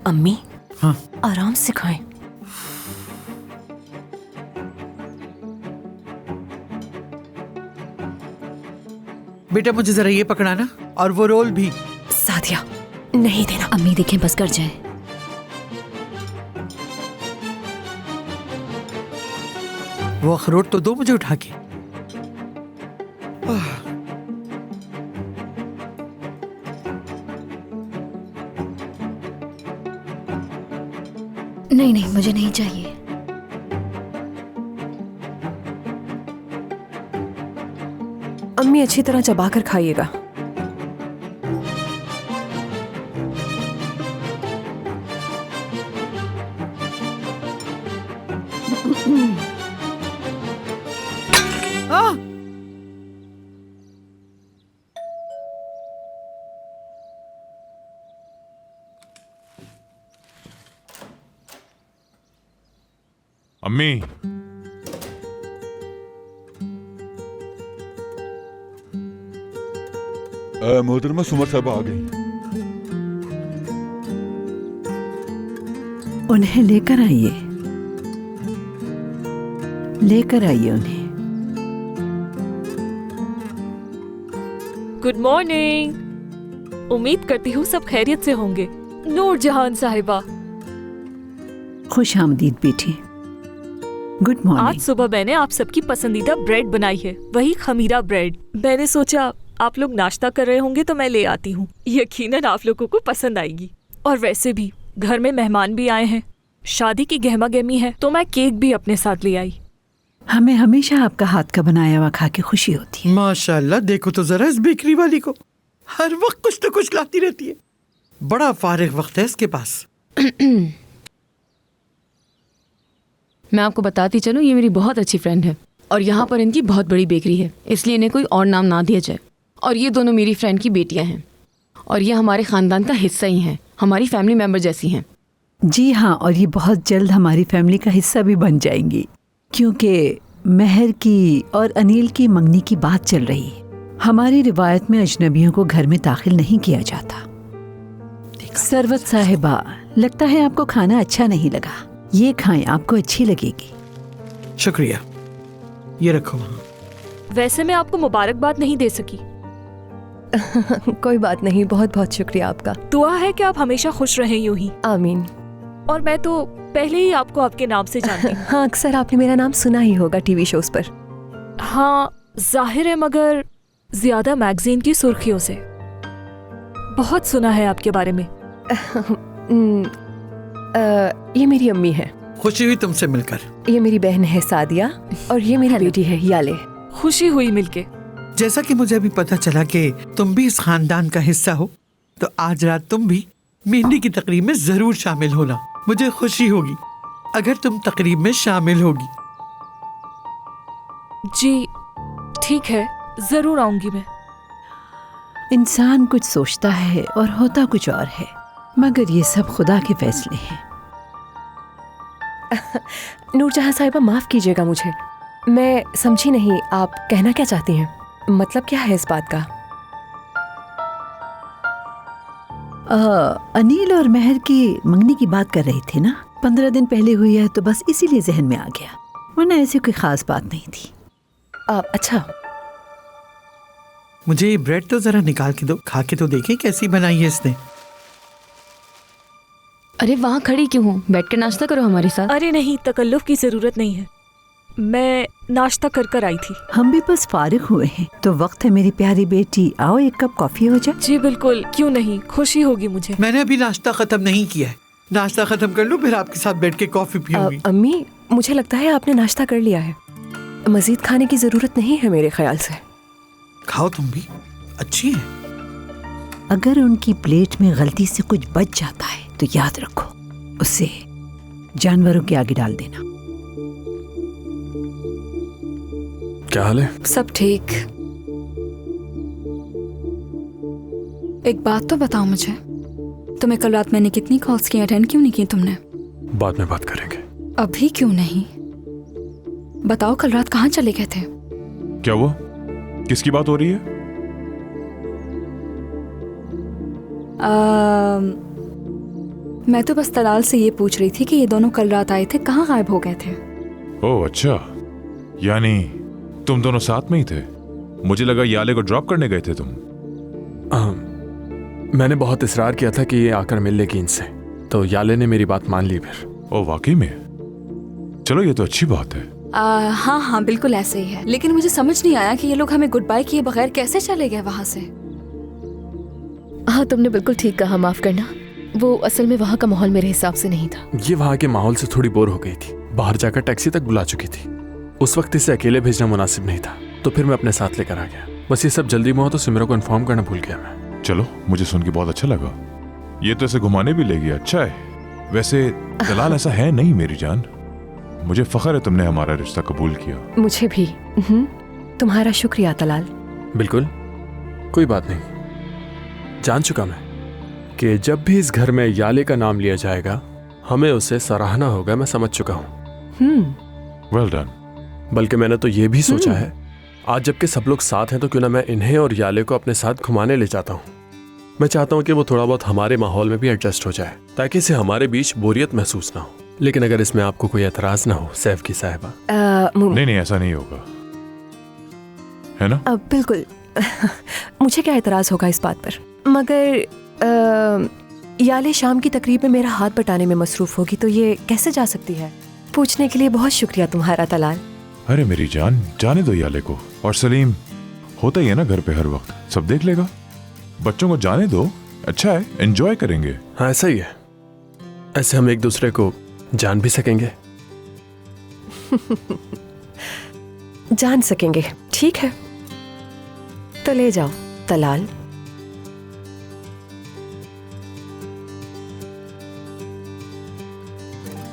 अम्मी, हाँ आराम से खाएं। बेटा मुझे जरा ये पकड़ाना और वो रोल भी। सादिया, नहीं देना। अम्मी देखें, बस कर जाए। वो अखरोट तो दो मुझे उठा के। नहीं नहीं, मुझे नहीं चाहिए। अम्मी अच्छी तरह चबाकर खाइएगा। अम्मी, मोहतरमा सुमर साहब आ गई। उन्हें लेकर आइए, लेकर आइए उन्हें। Good morning. उम्मीद करती हूँ सब खैरियत से होंगे। नूर जहान साहिबा, खुश आमदीद बेटी। गुड आज मॉर्निंग। सुबह मैंने आप सबकी पसंदीदा ब्रेड बनाई है, वही खमीरा ब्रेड। मैंने सोचा आप लोग नाश्ता कर रहे होंगे तो मैं ले आती हूँ, यकीनन आप लोगों को पसंद आएगी। और वैसे भी घर में मेहमान भी आए हैं, शादी की गहमा गहमी है, तो मैं केक भी अपने साथ ले आई। हमें हमेशा आपका हाथ का बनाया हुआ खा के खुशी होती है। माशाल्लाह, देखो तो जरा इस बेकरी वाली को, हर वक्त कुछ न कुछ लाती रहती है। बड़ा फारिग वक्त है इसके पास। मैं आपको बताती चलूं, ये मेरी बहुत अच्छी फ्रेंड है और यहाँ पर इनकी बहुत बड़ी बेकरी है, इसलिए इन्हें कोई और नाम ना दिया जाए। और ये दोनों मेरी फ्रेंड की बेटियां हैं और ये हमारे ख़ानदान का हिस्सा ही हैं, हमारी फैमिली मेम्बर जैसी हैं। जी हाँ, और ये बहुत जल्द हमारी फैमिली का हिस्सा भी बन जाएंगी, क्योंकि महर की और अनिल की मंगनी की बात चल रही है। हमारी रिवायत में अजनबियों को घर में दाखिल नहीं किया जाता। सरवत साहिबा, लगता है आपको खाना अच्छा नहीं लगा। ये खाएं, आपको अच्छी लगेगी। शुक्रिया, ये रखो वहाँ। वैसे मैं आपको मुबारकबाद नहीं दे सकी। कोई बात नहीं, बहुत बहुत शुक्रिया आपका। दुआ है कि आप हमेशा खुश रहें यूं ही। आमीन। और मैं तो पहले ही आपको आपके नाम से जानती हूँ। हाँ, अक्सर आपने मेरा नाम सुना ही होगा टीवी शोज पर। हाँ जाहिर है, मगर ज्यादा मैगजीन की सुर्खियों से। बहुत सुना है आपके बारे में। ये मेरी अम्मी है। खुशी हुई तुमसे मिलकर। ये मेरी बहन है सादिया और ये मेरी बेटी है याले। खुशी हुई मिलके। जैसा कि मुझे अभी पता चला कि तुम भी इस खानदान का हिस्सा हो, तो आज रात तुम भी मेहंदी की तकरीब में जरूर शामिल होना। मुझे खुशी होगी अगर तुम तकरीब में शामिल होगी। जी ठीक है, जरूर आऊंगी मैं। इंसान कुछ सोचता है और होता कुछ और है, मगर ये सब खुदा के फैसले हैं। नूरजहां साहिबा, माफ कीजिएगा मुझे, मैं समझी नहीं आप कहना क्या चाहती हैं। मतलब क्या है इस बात का? अनिल और महर की मंगनी की बात कर रही थी ना। 15 दिन पहले हुई है तो बस इसीलिए जहन में आ गया, वरना ऐसी कोई खास बात नहीं थी। अच्छा, मुझे ये ब्रेड तो जरा निकाल के दो, खा के तो देखें कैसी बनाई है इसने। अरे वहाँ खड़ी क्यों हो, बैठ कर नाश्ता करो हमारे साथ। अरे नहीं, तकल्लुफ की जरूरत नहीं है, मैं नाश्ता कर कर आई थी। हम भी बस फारिग हुए हैं, तो वक्त है मेरी प्यारी बेटी, आओ एक कप कॉफी हो जाए। जी बिल्कुल, क्यों नहीं, खुशी होगी मुझे। मैंने अभी नाश्ता खत्म नहीं किया है, नाश्ता खत्म कर लूं फिर आपके साथ बैठ के कॉफी पीऊंगी। अम्मी, मुझे लगता है आपने नाश्ता कर लिया है, मजीद खाने की जरूरत नहीं है मेरे ख्याल से। खाओ तुम भी, अच्छी है। अगर उनकी प्लेट में गलती से कुछ बच जाता है तो याद रखो, उसे जानवरों के आगे डाल देना। क्या हाल है? सब ठीक। एक बात तो बताओ मुझे, तुम्हें कल रात मैंने कितनी कॉल्स की, अटेंड क्यों नहीं की तुमने? बाद में बात करेंगे। अभी क्यों नहीं? बताओ कल रात कहाँ चले गए थे? क्या हुआ? किसकी बात हो रही है? मैं तो बस तलाल से ये पूछ रही थी कि ये दोनों कल रात आए थे, कहाँ गायब हो गए थे? ओह अच्छा, यानी तुम दोनों साथ में ही थे। मुझे लगा याले को ड्रॉप करने गए थे तुम। मैंने बहुत इसरार किया था कि ये आकर मिल लेगी इनसे, तो याले ने मेरी बात मान ली फिर। ओह वाकई में? चलो ये तो अच्छी बात है। हाँ हाँ बिल्कुल ऐसे ही है, लेकिन मुझे समझ नहीं आया कि ये लोग हमें गुड बाय किए बगैर कैसे चले गए वहाँ से। हाँ तुमने बिल्कुल ठीक कहा, माफ करना। वो असल में वहाँ का माहौल मेरे हिसाब से नहीं था। ये वहाँ के माहौल से थोड़ी बोर हो गई थी, बाहर जाकर टैक्सी तक बुला चुकी थी। उस वक्त इसे अकेले भेजना मुनासिब नहीं था, तो फिर मैं अपने साथ लेकर आ गया। बस ये सब जल्दी में हो तो सिमरा को इन्फॉर्म करना भूल गया मैं। चलो, मुझे सुन के बहुत अच्छा लगा। ये तो ऐसे घुमाने भी ले गया, अच्छा है। वैसे दलाल ऐसा है नहीं मेरी जान। मुझे फख्र है तुमने हमारा रिश्ता कबूल किया। मुझे भी। तुम्हारा शुक्रिया तलाल। बिल्कुल, कोई बात नहीं। जान चुका मैं कि जब भी इस घर में याले का नाम लिया जाएगा हमें उसे सराहना होगा। मैं समझ चुका हूँ। Well done. बल्कि मैंने तो ये भी सोचा है, आज जबकि सब लोग साथ हैं तो क्यों ना मैं इन्हें और याले को अपने साथ घुमाने ले जाता हूँ। मैं चाहता हूँ कि वो थोड़ा बहुत हमारे माहौल में भी एडजस्ट हो जाए, ताकि इसे हमारे बीच बोरियत महसूस ना हो। लेकिन अगर इसमें आपको कोई एतराज ना हो सैफ की साहिबा। नहीं नहीं, ऐसा नहीं होगा, है ना? बिल्कुल। मुझे क्या एतराज होगा इस बात पर, मगर याले शाम की तकरीब में मेरा हाथ बटाने में मसरूफ होगी, तो ये कैसे जा सकती है? पूछने के लिए बहुत शुक्रिया तुम्हारा तलाल। अरे मेरी जान, जाने दो याले को। और सलीम होता ही है ना घर पे हर वक्त, सब देख लेगा। बच्चों को जाने दो, अच्छा है, एंजॉय करेंगे। हाँ ऐसा ही है, ऐसे हम एक दूसरे को जान भी सकेंगे। जान सकेंगे, ठीक है। तो ले जाओ तलाल।